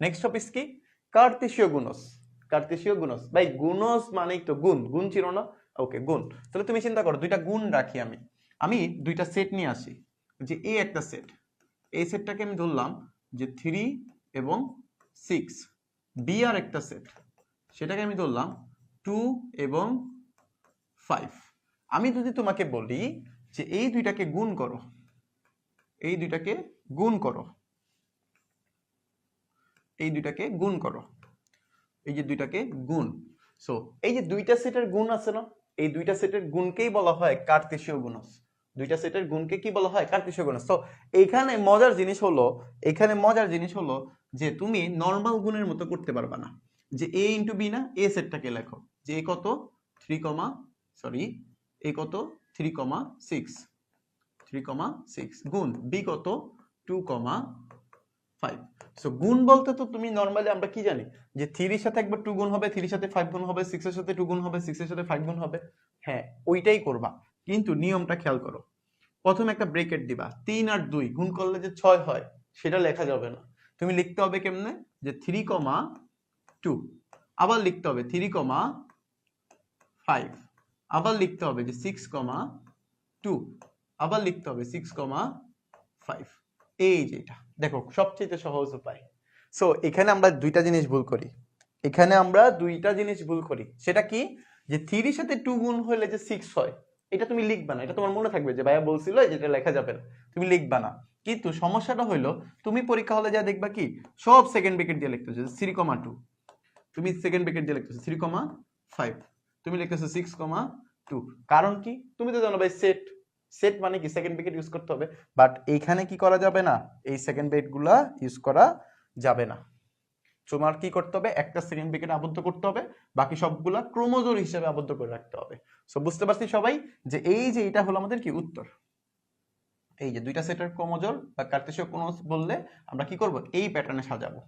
Next topic কি? কার্তেশীয় গুণজ। কার্তেশীয় গুণজ ভাই, গুণজ মানেই তো গুণ, গুণ ছিল না? ওকে, গুণ। তাহলে তুমি চিন্তা করো, দুইটা গুণ রাখি আমি, আমি দুইটা সেট নিয়ে আসি, যে এই একটা সেট, এই সেটটাকে আমি ধরলাম যে 3 এবং 6, বি আর একটা সেট, সেটাকে আমি ধরলাম 2 এবং 5। আমি যদি তোমাকে বলি যে এই দুইটাকে গুণ করো, এই দুইটাকে গুণ করো, এই দুইটাকে গুণ করো, এই যে দুইটাকে গুণ, সো এই যে দুইটা সেটের গুণ আছে না, এই দুইটা সেটের গুণকেই বলা হয় কার্তেশীয় গুণজ। দুইটা সেটের গুণকে কি বলা হয়? কার্তেশীয় গুণজ। তো এইখানে মজার জিনিস হলো, এখানে মজার জিনিস হলো যে তুমি নরমাল গুণের মতো করতে পারবা না, যে a ইন্টু বি না, এ সেটটাকে লেখো যে এ কত 3, সরি এ কত 3,6, 3,6 গুণ বি কত 2,5। সো গুণ বলতে তো তুমি নরমালি আমরা কি জানি যে 3 এর সাথে একবার 2 গুণ হবে, 3 এর সাথে 5 গুণ হবে, 6 এর সাথে 2 গুণ হবে, 6 এর সাথে 5 গুণ হবে। হ্যাঁ, ওইটাই করবা, কিন্তু নিয়মটা খেয়াল করো। প্রথমে একটা ব্রেকেট দিবা, 3 আর 2 গুণ করলে যে 6 হয় সেটা লেখা যাবে না। তুমি লিখতে হবে কেমনে, যে 3,2, আবার লিখতে হবে 3,5, আবার লিখতে হবে যে 6,2, আবার লিখতে হবে 6,5। এই যেটা দেখো সবচেয়ে সহজ উপায়। সো এখানে আমরা দুইটা জিনিস ভুল করি, এখানে আমরা দুইটা জিনিস ভুল করি। সেটা কি, যে 3 এর সাথে 2 গুণ হলে যে 6 হয়, এটা তুমি লিখবা না, এটা তোমার মনে থাকবে যে ভাইয়া বলছিল যেটা লেখা যাবে না, তুমি লিখবা না। কিন্তু সমস্যাটা হইলো, তুমি পরীক্ষা হলে যা দেখবা কি সব সেকেন্ড ব্র্যাকেট দিয়ে লিখতেছো 3,2, তুমি সেকেন্ড ব্র্যাকেট দিয়ে লিখতেছো 3,5, তুমি লিখতেছো 6,2। কারণ কি, তুমি তো জানো ভাই সেট, সেট মানে কি সেকেন্ড ব্র্যাকেট ইউজ করতে হবে, বাট এইখানে কি করা যাবে না, এই সেকেন্ড ব্র্যাকেট গুলা ইউজ করা যাবে না। তোমার কি করতে হবে, একটা সেকেন্ড ব্র্যাকেট আবদ্ধ করতে হবে, বাকি সবগুলা ক্রোমোজোর হিসেবে আবদ্ধ করে রাখতে হবে। সো বুঝতে পারছি সবাই যে এই যে এটা হলো আমাদের কি উত্তর। এই যে দুইটা সেটের ক্রোমোজোর বা কার্তেশীয় কোণ বললে আমরা কি করব, এই প্যাটার্নে সাজাবো,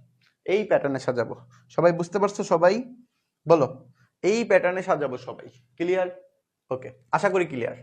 এই প্যাটার্নে সাজাবো। সবাই বুঝতে পারছো? সবাই বলো, এই প্যাটার্নে সাজাবো সবাই। ক্লিয়ার? ওকে, আশা করি ক্লিয়ার।